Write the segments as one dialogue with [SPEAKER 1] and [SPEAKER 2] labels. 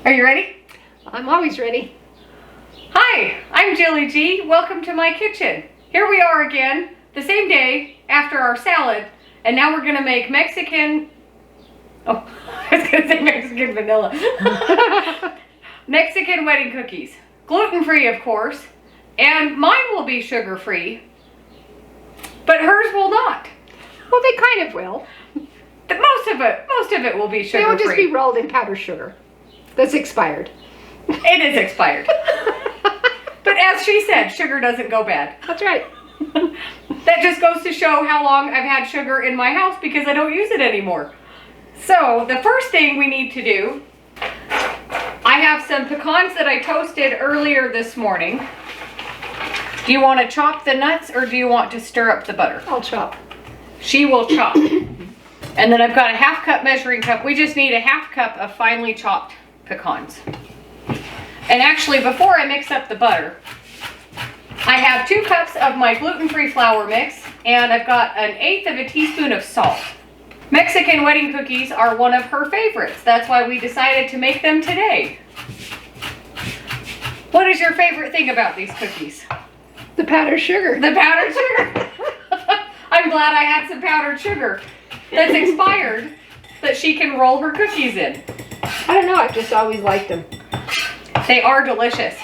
[SPEAKER 1] Are you ready?
[SPEAKER 2] I'm always ready.
[SPEAKER 1] Hi, I'm Jilly G. Welcome to my kitchen. Here we are again, the same day after our salad, and now we're gonna make Mexican, I was gonna say Mexican vanilla. Mexican wedding cookies. Gluten-free, of course, and mine will be sugar-free, but hers will not.
[SPEAKER 2] Well, they kind of will.
[SPEAKER 1] Most of it will be sugar-free.
[SPEAKER 2] They'll just be rolled in powdered sugar. That's expired.
[SPEAKER 1] It is expired. But as she said, sugar doesn't go bad.
[SPEAKER 2] That's right.
[SPEAKER 1] That just goes to show how long I've had sugar in my house because I don't use it anymore. So the first thing we need to do, I have some pecans that I toasted earlier this morning. Do you want to chop the nuts or do you want to stir up the butter?
[SPEAKER 2] I'll chop.
[SPEAKER 1] She will chop. And then I've got a half cup measuring cup. We just need a half cup of finely chopped pecans. And actually, before I mix up the butter, I have 2 cups of my gluten-free flour mix, and I've got 1/8 of a teaspoon of salt. Mexican wedding cookies are one of her favorites. That's why we decided to make them today. What is your favorite thing about these cookies?
[SPEAKER 2] The powdered sugar.
[SPEAKER 1] The powdered sugar. I'm glad I had some powdered sugar that's expired that she can roll her cookies in.
[SPEAKER 2] I don't know, I've just always liked them.
[SPEAKER 1] They are delicious.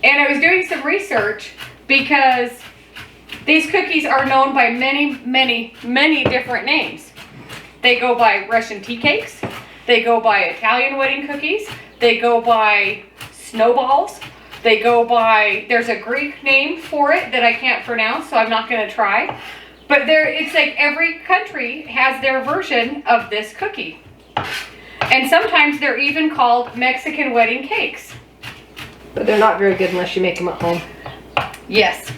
[SPEAKER 1] And I was doing some research because these cookies are known by many different names. They go by Russian tea cakes. They go by Italian wedding cookies. They go by snowballs. They go by, there's a Greek name for it that I can't pronounce, so I'm not going to try. But it's like every country has their version of this cookie. And sometimes they're even called Mexican wedding cakes.
[SPEAKER 2] But they're not very good unless you make them at home.
[SPEAKER 1] Yes.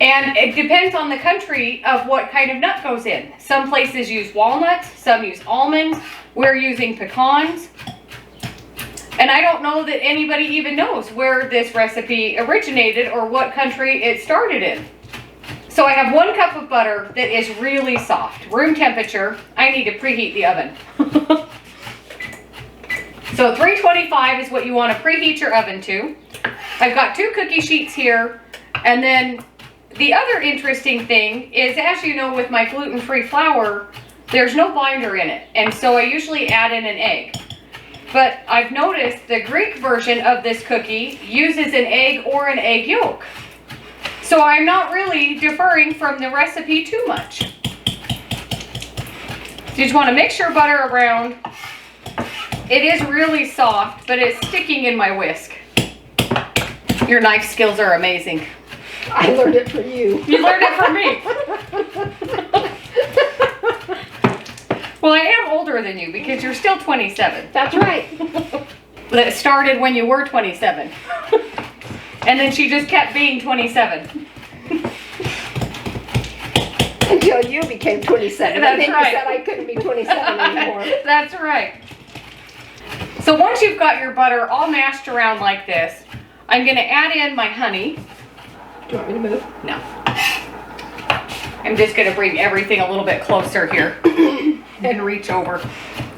[SPEAKER 1] And it depends on the country of what kind of nut goes in. Some places use walnuts, some use almonds. We're using pecans. And I don't know that anybody even knows where this recipe originated or what country it started in. So I have 1 cup of butter that is really soft, room temperature. I need to preheat the oven. So 325 is what you want to preheat your oven to. I've got 2 cookie sheets here. And then the other interesting thing is, as you know, with my gluten-free flour, there's no binder in it. And so I usually add in an egg. But I've noticed the Greek version of this cookie uses an egg or an egg yolk. So I'm not really differing from the recipe too much. You just want to mix your butter around. It is really soft, but it's sticking in my whisk. Your knife skills are amazing.
[SPEAKER 2] I learned it from you.
[SPEAKER 1] You learned it from me. Well, I am older than you because you're still 27.
[SPEAKER 2] That's right.
[SPEAKER 1] That started when you were 27. And then she just kept being 27.
[SPEAKER 2] Until you became 27.
[SPEAKER 1] That's
[SPEAKER 2] I think
[SPEAKER 1] right.
[SPEAKER 2] You said I couldn't be 27 anymore.
[SPEAKER 1] That's right. So once you've got your butter all mashed around like this, I'm going to add in my honey.
[SPEAKER 2] Do you want me to move?
[SPEAKER 1] No. I'm just going to bring everything a little bit closer here and reach over.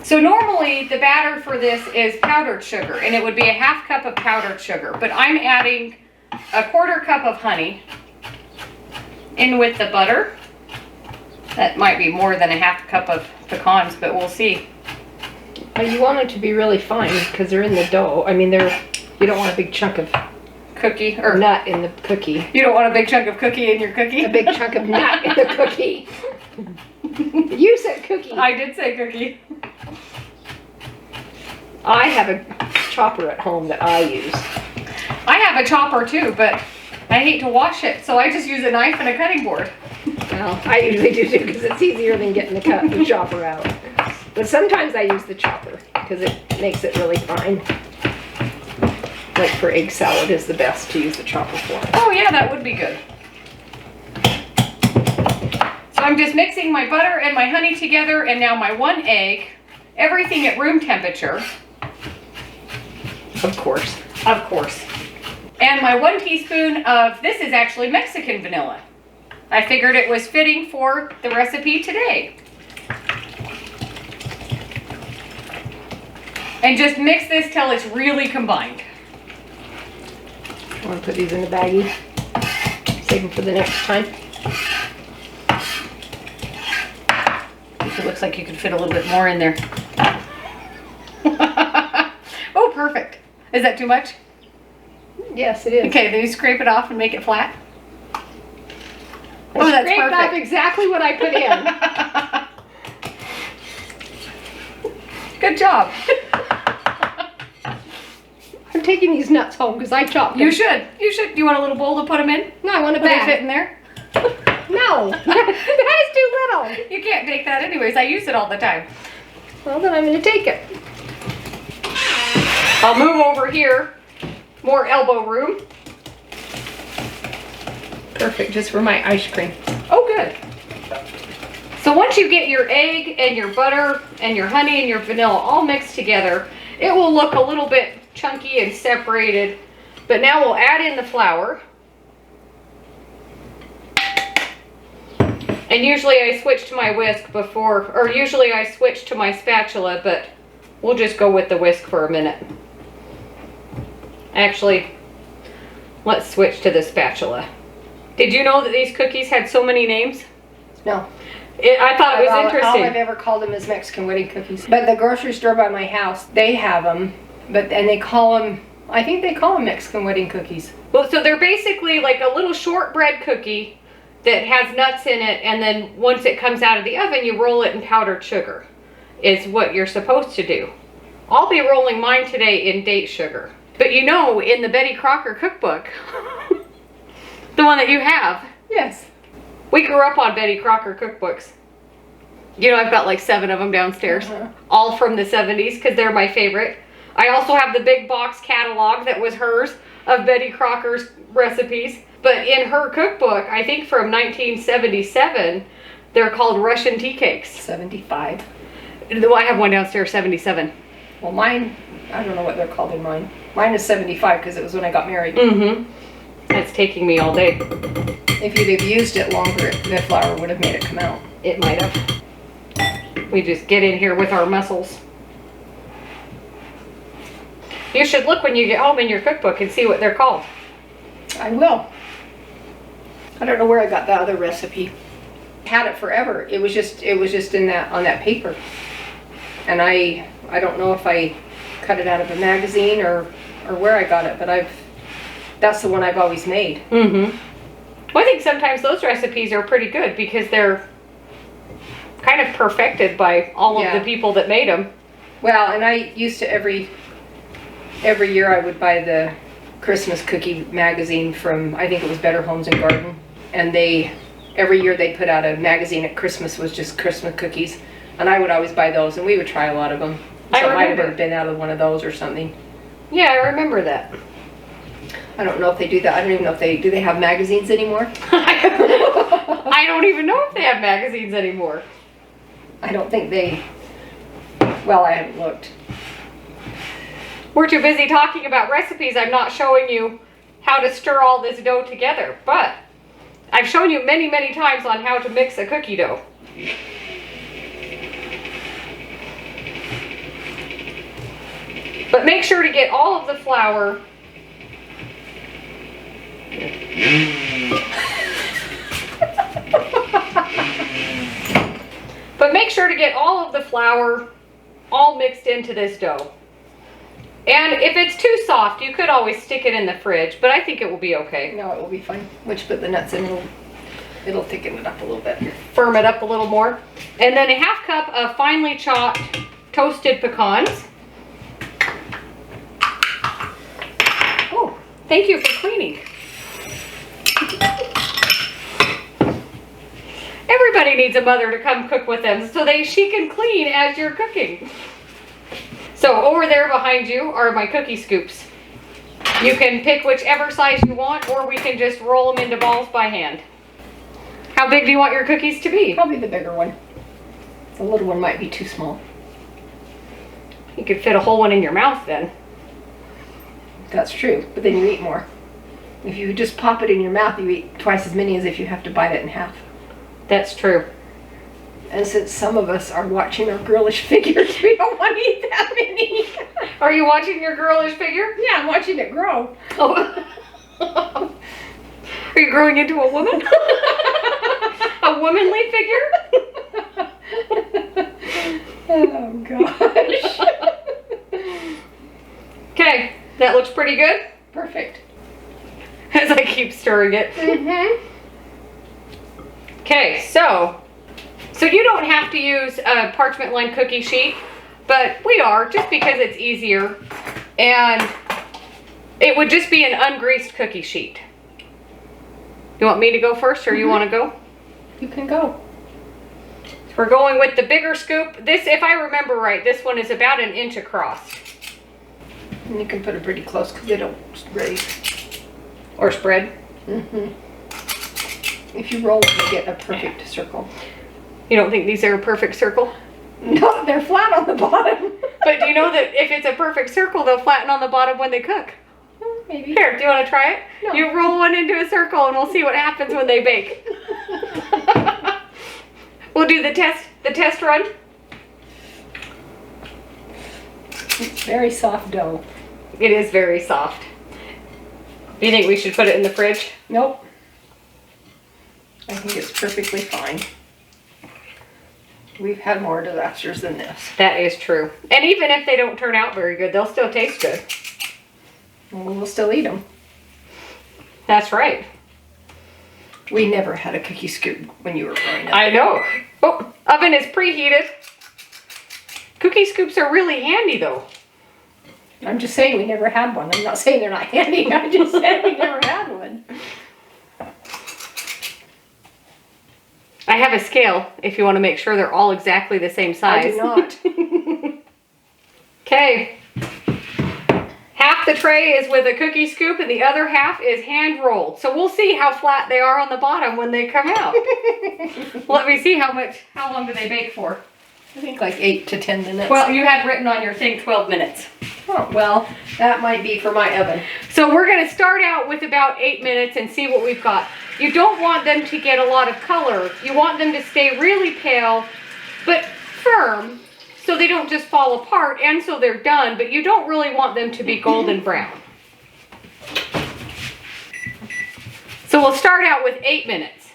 [SPEAKER 1] So normally the batter for this is powdered sugar, and it would be a half cup of powdered sugar, but I'm adding a 1/4 cup of honey in with the butter. That might be more than a half cup of pecans, but we'll see.
[SPEAKER 2] You want them to be really fine because they're in the dough. I mean, you don't want a big chunk of
[SPEAKER 1] Cookie or
[SPEAKER 2] nut in the cookie.
[SPEAKER 1] You don't want a big chunk of cookie in your cookie?
[SPEAKER 2] A big chunk of nut in the cookie. You said cookie.
[SPEAKER 1] I did say cookie.
[SPEAKER 2] I have a chopper at home that I use.
[SPEAKER 1] I have a chopper too, but I hate to wash it, so I just use a knife and a cutting board.
[SPEAKER 2] Well, I usually do too because it's easier than getting the chopper out. But sometimes I use the chopper because it makes it really fine. Like for egg salad is the best to use the chopper for.
[SPEAKER 1] Oh yeah, that would be good. So I'm just mixing my butter and my honey together, and now my 1 egg, everything at room temperature.
[SPEAKER 2] Of course.
[SPEAKER 1] Of course. And my 1 teaspoon of, this is actually Mexican vanilla. I figured it was fitting for the recipe today. And just mix this till it's really combined.
[SPEAKER 2] I want to put these in the baggie. Save them for the next time.
[SPEAKER 1] It looks like you could fit a little bit more in there. Oh, perfect. Is that too much?
[SPEAKER 2] Yes, it is.
[SPEAKER 1] Okay, then you scrape it off and make it flat.
[SPEAKER 2] I scraped off exactly what I put in.
[SPEAKER 1] Good job.
[SPEAKER 2] I'm taking these nuts home because I chopped them.
[SPEAKER 1] You should. You should. Do you want a little bowl to put them in?
[SPEAKER 2] No, I want a
[SPEAKER 1] Will they
[SPEAKER 2] bag.
[SPEAKER 1] fit in there?
[SPEAKER 2] No, that is too little.
[SPEAKER 1] You can't take that anyways. I use it all the time.
[SPEAKER 2] Well, then I'm going to take it.
[SPEAKER 1] I'll move over here. More elbow room.
[SPEAKER 2] Perfect, just for my ice cream.
[SPEAKER 1] Oh, good. So once you get your egg and your butter and your honey and your vanilla all mixed together, it will look a little bit chunky and separated. But now we'll add in the flour. And usually I switch to my whisk before, or usually I switch to my spatula, but we'll just go with the whisk for a minute. Actually, let's switch to the spatula. Did you know that these cookies had so many names?
[SPEAKER 2] No.
[SPEAKER 1] I thought it was interesting.
[SPEAKER 2] All I've ever called them is Mexican wedding cookies. But the grocery store by my house, they have them. And they call them, I think they call them Mexican wedding cookies.
[SPEAKER 1] Well, so they're basically like a little shortbread cookie that has nuts in it, and then once it comes out of the oven, you roll it in powdered sugar, is what you're supposed to do. I'll be rolling mine today in date sugar. But you know, in the Betty Crocker cookbook, the one that you have.
[SPEAKER 2] Yes.
[SPEAKER 1] We grew up on Betty Crocker cookbooks. You know, I've got like 7 of them downstairs, all from the 70s, because they're my favorite. I also have the big box catalog that was hers of Betty Crocker's recipes. But in her cookbook, I think from 1977, they're called Russian tea cakes.
[SPEAKER 2] 75.
[SPEAKER 1] Well, I have one downstairs, 77.
[SPEAKER 2] Well, mine, I don't know what they're called in mine. Mine is 75 because it was when I got married.
[SPEAKER 1] Mm-hmm. That's taking me all day.
[SPEAKER 2] If you'd have used it longer, the flour would have made it come out.
[SPEAKER 1] It might have. We just get in here with our muscles. You should look when you get home in your cookbook and see what they're called.
[SPEAKER 2] I will. I don't know where I got that other recipe. Had it forever. It was just in that on that paper. And I don't know if I cut it out of a magazine or where I got it, but that's the one I've always made.
[SPEAKER 1] Mm-hmm. Well, I think sometimes those recipes are pretty good because they're kind of perfected by all of the people that made them. Well,
[SPEAKER 2] and I used to every year I would buy the Christmas cookie magazine from, I think it was Better Homes and Garden, and every year they put out a magazine at Christmas was just Christmas cookies, and I would always buy those, and we would try a lot of them. So I might have been out of one of those or something.
[SPEAKER 1] Yeah, I remember that.
[SPEAKER 2] I don't know if they do that. I don't even know if do they have magazines anymore?
[SPEAKER 1] I don't even know if they have magazines anymore.
[SPEAKER 2] I don't think well, I haven't looked.
[SPEAKER 1] We're too busy talking about recipes. I'm not showing you how to stir all this dough together, but I've shown you many, many times on how to mix a cookie dough. But make sure to get all of the flour all mixed into this dough. And if it's too soft, you could always stick it in the fridge, but I think it will be okay.
[SPEAKER 2] No, it will be fine. Once you put the nuts in, it'll thicken it up a little bit.
[SPEAKER 1] Firm it up a little more. And then a half cup of finely chopped toasted pecans. Oh, thank you for cleaning. Everybody needs a mother to come cook with them so she can clean as you're cooking. So over there behind you are my cookie scoops. You can pick whichever size you want, or we can just roll them into balls by hand. How big do you want your cookies to be?
[SPEAKER 2] Probably the bigger one. The little one might be too small.
[SPEAKER 1] You could fit a whole one in your mouth then.
[SPEAKER 2] That's true, but then you eat more. If you just pop it in your mouth, you eat twice as many as if you have to bite it in half.
[SPEAKER 1] That's true.
[SPEAKER 2] And since some of us are watching our girlish figures, we don't want to eat that many.
[SPEAKER 1] Are you watching your girlish figure?
[SPEAKER 2] Yeah, I'm watching it grow.
[SPEAKER 1] Oh. Are you growing into a woman? A womanly figure?
[SPEAKER 2] Oh gosh.
[SPEAKER 1] Okay, that looks pretty good.
[SPEAKER 2] Perfect.
[SPEAKER 1] As I keep stirring it.
[SPEAKER 2] Mm-hmm.
[SPEAKER 1] Okay, so you don't have to use a parchment lined cookie sheet, but we are, just because it's easier, and it would just be an ungreased cookie sheet. You want me to go first, or you want to go?
[SPEAKER 2] You can go.
[SPEAKER 1] We're going with the bigger scoop. This, if I remember right, this one is about 1 inch across.
[SPEAKER 2] And you can put it pretty close because they don't raise.
[SPEAKER 1] Or spread.
[SPEAKER 2] Mm-hmm. If you roll, you get a perfect circle.
[SPEAKER 1] You don't think these are a perfect circle?
[SPEAKER 2] No, they're flat on the bottom.
[SPEAKER 1] But do you know that if it's a perfect circle, they'll flatten on the bottom when they cook?
[SPEAKER 2] Maybe.
[SPEAKER 1] Here, do you want to try it?
[SPEAKER 2] No.
[SPEAKER 1] You roll one into a circle and we'll see what happens when they bake. We'll do the test run.
[SPEAKER 2] It's very soft dough.
[SPEAKER 1] It is very soft. Do you think we should put it in the fridge?
[SPEAKER 2] Nope. I think it's perfectly fine. We've had more disasters than this.
[SPEAKER 1] That is true. And even if they don't turn out very good, they'll still taste good.
[SPEAKER 2] Well, we'll still eat them.
[SPEAKER 1] That's right.
[SPEAKER 2] We never had a cookie scoop when you were growing up.
[SPEAKER 1] I know. Oh, oven is preheated. Cookie scoops are really handy though.
[SPEAKER 2] I'm just saying we never had one. I'm not saying they're not handy. I just said we never had one.
[SPEAKER 1] I have a scale if you want to make sure they're all exactly the same size.
[SPEAKER 2] I do not.
[SPEAKER 1] Okay. Half the tray is with a cookie scoop and the other half is hand rolled. So we'll see how flat they are on the bottom when they come out. Let me see how long do they bake for?
[SPEAKER 2] I think like 8 to 10 minutes.
[SPEAKER 1] Well, you had written on your thing 12 minutes.
[SPEAKER 2] Oh, well, that might be for my oven.
[SPEAKER 1] So we're going to start out with about 8 minutes and see what we've got. You don't want them to get a lot of color. You want them to stay really pale, but firm, so they don't just fall apart, and so they're done, but you don't really want them to be golden brown. So we'll start out with 8 minutes.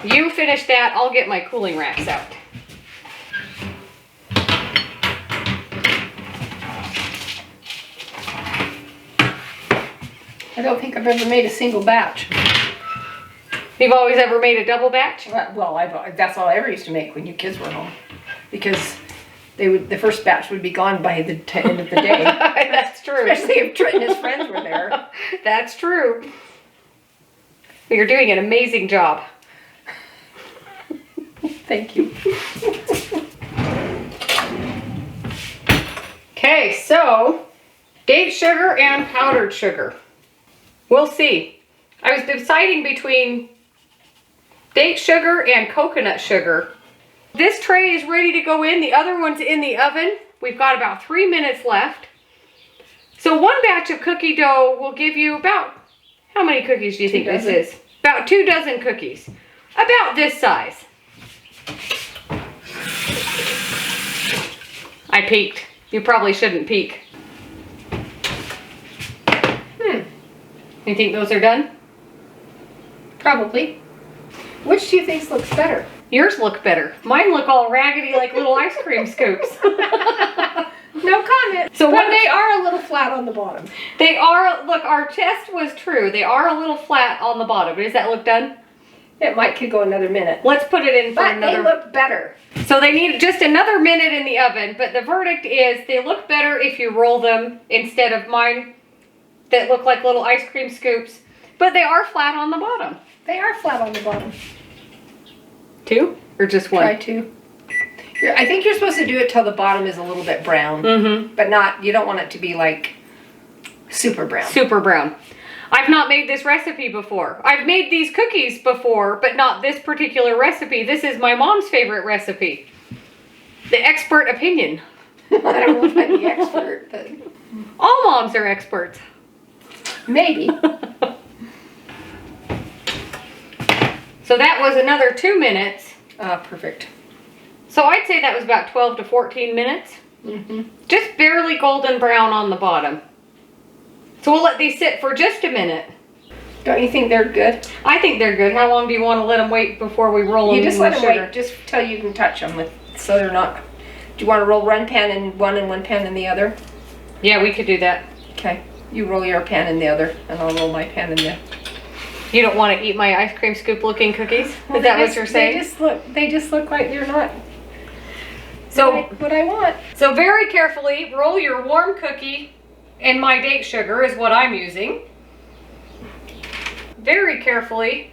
[SPEAKER 1] You finish that, I'll get my cooling racks out.
[SPEAKER 2] I don't think I've ever made a single batch.
[SPEAKER 1] You've always ever made a double batch?
[SPEAKER 2] Well, that's all I ever used to make when you kids were home. Because the first batch would be gone by the end of the day.
[SPEAKER 1] That's true.
[SPEAKER 2] Especially if Trent and his friends were there.
[SPEAKER 1] That's true. You're doing an amazing job.
[SPEAKER 2] Thank you.
[SPEAKER 1] Okay, so date sugar and powdered sugar. We'll see. I was deciding between date sugar and coconut sugar. This tray is ready to go in. The other one's in the oven. We've got about 3 minutes left. So one batch of cookie dough will give you about, how many cookies do you think this is? About 2 dozen cookies. About this size. I peeked. You probably shouldn't peek. You think those are done?
[SPEAKER 2] Probably. Which do you think looks better?
[SPEAKER 1] Yours look better. Mine look all raggedy like little ice cream scoops.
[SPEAKER 2] No comment.
[SPEAKER 1] So
[SPEAKER 2] but
[SPEAKER 1] what
[SPEAKER 2] they are a little flat on the bottom.
[SPEAKER 1] They are, look, our test was true. They are a little flat on the bottom. Does that look done?
[SPEAKER 2] It could go another minute.
[SPEAKER 1] Let's put it in for
[SPEAKER 2] But
[SPEAKER 1] another.
[SPEAKER 2] they look better.
[SPEAKER 1] So they need just another minute in the oven, but the verdict is they look better if you roll them instead of mine that look like little ice cream scoops. But they are flat on the bottom.
[SPEAKER 2] They are flat on the bottom.
[SPEAKER 1] 2 or just 1?
[SPEAKER 2] Try 2. I think you're supposed to do it till the bottom is a little bit brown.
[SPEAKER 1] Mm-hmm.
[SPEAKER 2] But not, you don't want it to be like super brown.
[SPEAKER 1] Super brown. I've not made this recipe before. I've made these cookies before, but not this particular recipe. This is my mom's favorite recipe. The expert opinion.
[SPEAKER 2] I don't know if I'm the expert, but
[SPEAKER 1] All moms are experts.
[SPEAKER 2] maybe.
[SPEAKER 1] So that was another 2 minutes.
[SPEAKER 2] Perfect.
[SPEAKER 1] So I'd say that was about 12 to 14 minutes. Just barely golden brown on the bottom. So we'll let these sit for just a minute.
[SPEAKER 2] Don't you think they're good?
[SPEAKER 1] I think they're good. How long do you want to let them wait before we roll them
[SPEAKER 2] You
[SPEAKER 1] in
[SPEAKER 2] just
[SPEAKER 1] the
[SPEAKER 2] let them
[SPEAKER 1] sugar?
[SPEAKER 2] wait just till you can touch them so they're not. Do you want to roll one pan in one and one pan in the other?
[SPEAKER 1] Yeah, we could do that.
[SPEAKER 2] Okay. You roll your pan in the other, and I'll roll my pan in the.
[SPEAKER 1] You don't want to eat my ice cream scoop looking cookies? Is that what you're saying?
[SPEAKER 2] They just look like they're not.
[SPEAKER 1] So
[SPEAKER 2] what I want.
[SPEAKER 1] So very carefully roll your warm cookie, and my date sugar is what I'm using. Very carefully.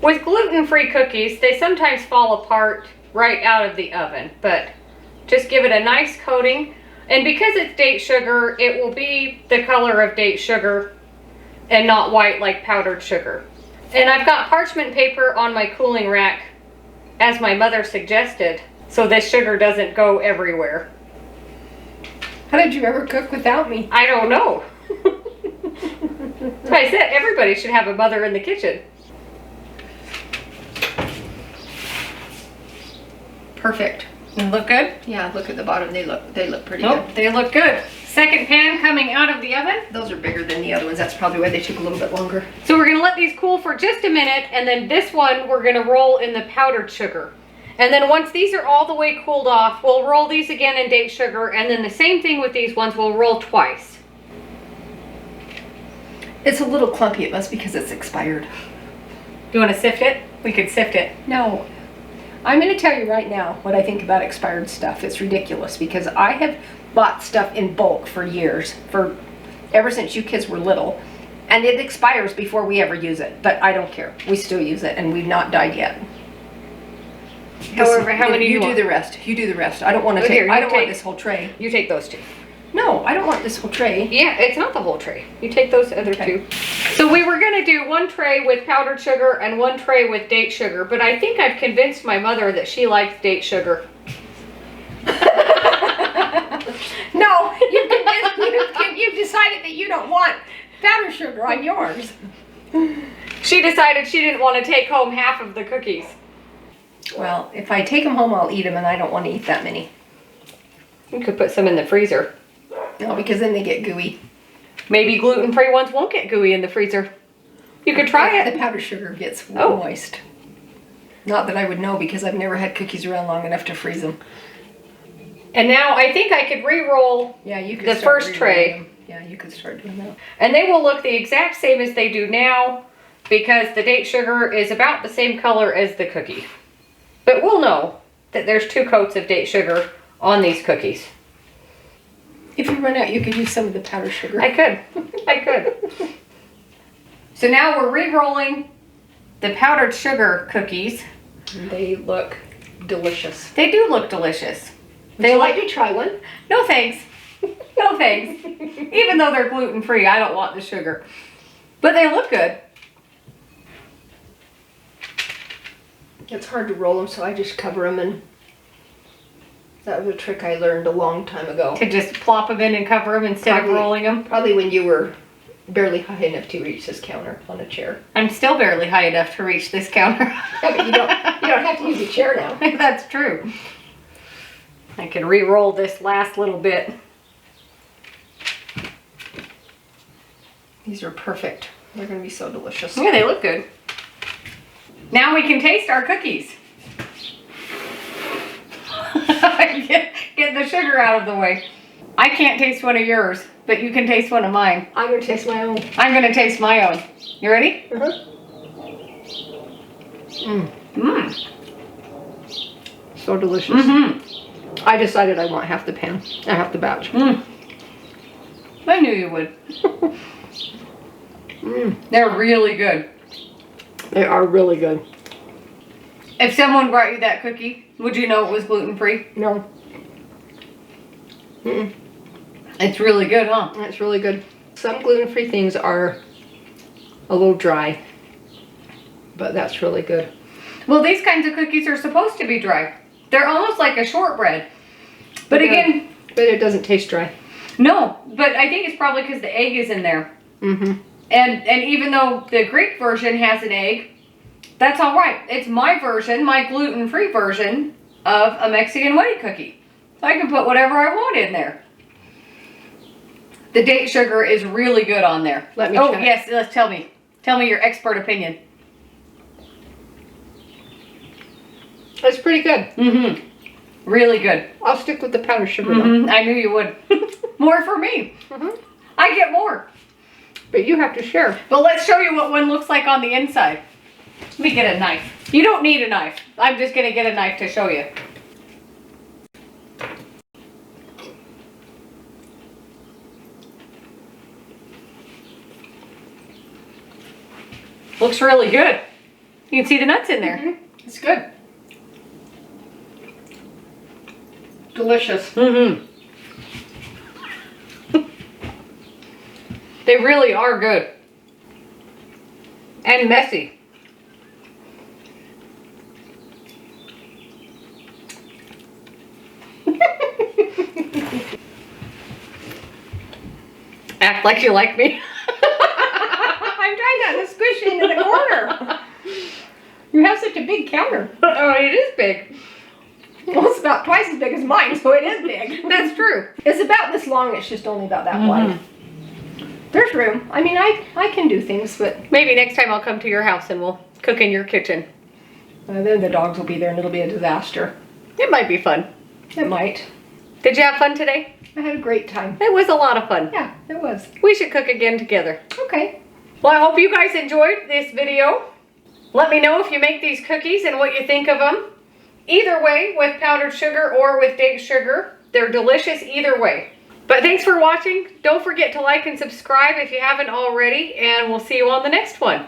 [SPEAKER 1] With gluten-free cookies, they sometimes fall apart right out of the oven, but just give it a nice coating. And because it's date sugar, it will be the color of date sugar and not white like powdered sugar. And I've got parchment paper on my cooling rack, as my mother suggested, so this sugar doesn't go everywhere.
[SPEAKER 2] How did you ever cook without me?
[SPEAKER 1] I don't know. That's why I said everybody should have a mother in the kitchen.
[SPEAKER 2] Perfect.
[SPEAKER 1] And look good?
[SPEAKER 2] Yeah, look at the bottom. They look pretty
[SPEAKER 1] Oh,
[SPEAKER 2] good.
[SPEAKER 1] they look good. Second pan coming out of the oven.
[SPEAKER 2] Those are bigger than the other ones. That's probably why they took a little bit longer.
[SPEAKER 1] So we're gonna let these cool for just a minute, and then this one we're gonna roll in the powdered sugar. And then once these are all the way cooled off, we'll roll these again in date sugar, and then the same thing with these ones, we'll roll twice.
[SPEAKER 2] It's a little clumpy. It must be because it's expired.
[SPEAKER 1] You wanna sift it? We could sift it.
[SPEAKER 2] No. I'm going to tell you right now what I think about expired stuff. It's ridiculous because I have bought stuff in bulk for years, ever since you kids were little, and it expires before we ever use it. But I don't care. We still use it, and we've not died yet.
[SPEAKER 1] However, how many
[SPEAKER 2] you
[SPEAKER 1] do
[SPEAKER 2] do the rest? You do the rest. I don't want to
[SPEAKER 1] Oh,
[SPEAKER 2] take.
[SPEAKER 1] here,
[SPEAKER 2] I
[SPEAKER 1] you
[SPEAKER 2] don't want
[SPEAKER 1] take-
[SPEAKER 2] this whole tray.
[SPEAKER 1] You take those two.
[SPEAKER 2] No, I don't want this whole tray.
[SPEAKER 1] Yeah, it's not the whole tray. You take those other
[SPEAKER 2] Okay.
[SPEAKER 1] two. So we were gonna do one tray with powdered sugar and one tray with date sugar, but I think I've convinced my mother that she likes date sugar.
[SPEAKER 2] No, you've decided that you don't want powdered sugar on yours.
[SPEAKER 1] She decided she didn't want to take home half of the cookies.
[SPEAKER 2] Well, if I take them home, I'll eat them, and I don't want to eat that many.
[SPEAKER 1] You could put some in the freezer.
[SPEAKER 2] No, because then they get gooey.
[SPEAKER 1] Maybe gluten-free ones won't get gooey in the freezer. You could try
[SPEAKER 2] The
[SPEAKER 1] it.
[SPEAKER 2] powdered sugar gets
[SPEAKER 1] Oh.
[SPEAKER 2] moist. Not that I would know because I've never had cookies around long enough to freeze them.
[SPEAKER 1] And now I think I could re-roll,
[SPEAKER 2] Yeah, you could
[SPEAKER 1] The
[SPEAKER 2] start
[SPEAKER 1] first
[SPEAKER 2] re-rolling
[SPEAKER 1] tray.
[SPEAKER 2] them. Yeah, you could start doing that.
[SPEAKER 1] and they will look the exact same as they do now because the date sugar is about the same color as the cookie. But we'll know that there's 2 coats of date sugar on these cookies.
[SPEAKER 2] If you run out, you could use some of the powdered sugar.
[SPEAKER 1] I could. So now we're re-rolling the powdered sugar cookies.
[SPEAKER 2] They look delicious.
[SPEAKER 1] They do look delicious.
[SPEAKER 2] Would you like to try one?
[SPEAKER 1] No thanks. No thanks. Even though they're gluten-free, I don't want the sugar. But they look good.
[SPEAKER 2] It's hard to roll them, so I just cover them, and that was a trick I learned a long time ago.
[SPEAKER 1] To just plop them in and cover them instead of rolling them.
[SPEAKER 2] Probably when you were barely high enough to reach this counter on a chair.
[SPEAKER 1] I'm still barely high enough to reach this counter.
[SPEAKER 2] Yeah, but you don't have to use a chair now.
[SPEAKER 1] That's true. I can re-roll this last little bit.
[SPEAKER 2] These are perfect. They're going to be so delicious.
[SPEAKER 1] Yeah, they look good. Now we can taste our cookies. Get the sugar out of the way. I can't taste one of yours, but you can taste one of mine.
[SPEAKER 2] I'm going to taste my own.
[SPEAKER 1] I'm going to taste my own. You ready?
[SPEAKER 2] So delicious.
[SPEAKER 1] Mm-hmm.
[SPEAKER 2] I decided I want half the pan, half the batch.
[SPEAKER 1] I knew you would. They're really good.
[SPEAKER 2] They are really good.
[SPEAKER 1] If someone brought you that cookie, would you know it was gluten-free?
[SPEAKER 2] No,
[SPEAKER 1] It's really good, huh?
[SPEAKER 2] that's really good. Some gluten-free things are a little dry, but that's really good.
[SPEAKER 1] Well, these kinds of cookies are supposed to be dry. They're almost like a shortbread. But again,
[SPEAKER 2] but it doesn't taste dry.
[SPEAKER 1] no. But I think it's probably because the egg is in there.
[SPEAKER 2] Mm-hmm.
[SPEAKER 1] And even though the Greek version has an egg, That's all right. It's my version, my gluten-free version of a Mexican wedding cookie. So I can put whatever I want in there. The date sugar is really good on there.
[SPEAKER 2] Let me
[SPEAKER 1] check.
[SPEAKER 2] check.
[SPEAKER 1] Yes, tell me. Tell me your expert opinion.
[SPEAKER 2] It's pretty good.
[SPEAKER 1] Mm-hmm. Really good.
[SPEAKER 2] I'll stick with the powdered sugar
[SPEAKER 1] Mm-hmm. I knew you would. More for me.
[SPEAKER 2] though.
[SPEAKER 1] I get more.
[SPEAKER 2] But you have to share.
[SPEAKER 1] But let's show you what one looks like on the inside. Let me get a knife. You don't need a knife. I'm just going to get a knife to show you. Looks really good. You can see the nuts in there.
[SPEAKER 2] Mm-hmm. It's good. Delicious.
[SPEAKER 1] Mm-hmm. They really are good. And messy. Act like you like me.
[SPEAKER 2] I'm trying not to squish you into the corner. You have such a big counter.
[SPEAKER 1] Oh, it is big.
[SPEAKER 2] Well, it's about twice as big as mine, so it is big.
[SPEAKER 1] That's true.
[SPEAKER 2] It's about this long. It's just only about that wide. There's room. I mean, I can do things, but
[SPEAKER 1] Maybe next time I'll come to your house and we'll cook in your kitchen.
[SPEAKER 2] then the dogs will be there and it'll be a disaster.
[SPEAKER 1] It might be fun.
[SPEAKER 2] It might.
[SPEAKER 1] Did you have fun today?
[SPEAKER 2] I had a great time.
[SPEAKER 1] It was a lot of fun.
[SPEAKER 2] Yeah, it was.
[SPEAKER 1] We should cook again together.
[SPEAKER 2] Okay.
[SPEAKER 1] Well, I hope you guys enjoyed this video. Let me know if you make these cookies and what you think of them. Either way, with powdered sugar or with date sugar, they're delicious either way. But thanks for watching. Don't forget to like and subscribe if you haven't already, and we'll see you on the next one.